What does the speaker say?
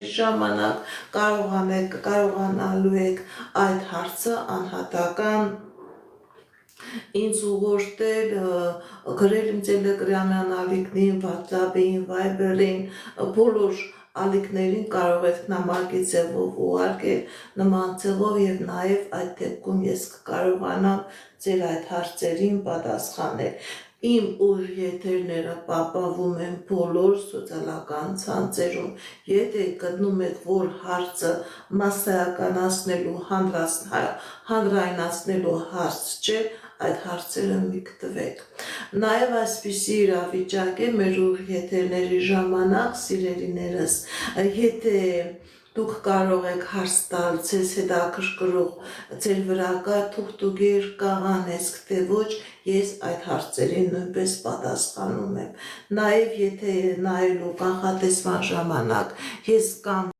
ժամանակ կարողանալու եք այդ հարցը անհատական ինձ ուղղորդել, գրել իմ տելեգրամյան ալիքներին, WhatsApp-ին, Viber-ին, բոլոր ալիքներին կարող եք նամակի ձևով ուղարկել նման ձևով եւ նաեւ այդ դեպքում ես կկարողանամ ձեր այդ հարցերին պատասխանել։ Իմ եթերները պապավում են բոլոր սոցիալական ցանցերում։ Եթե գտնում եք, որ հարցը մասսայականացնելու, հանրայնացնելու հարց չէ, այդ հարցերը մի գտվեք։ Նաև այսպիսի իրավիճակ է մեր եթերների ժամանակ, սիրելիներս, եթե դուք կարող եք հարց տալ ձեզ հետաքրքրող, ձեր վրա կա թուղթուգիր, կաղանեսք, թե ոչ, ես այդ հարցերին նույնպես պատասխանում եմ։ Նաև եթե նայելու կանխատեսման ժամանակ ես կամ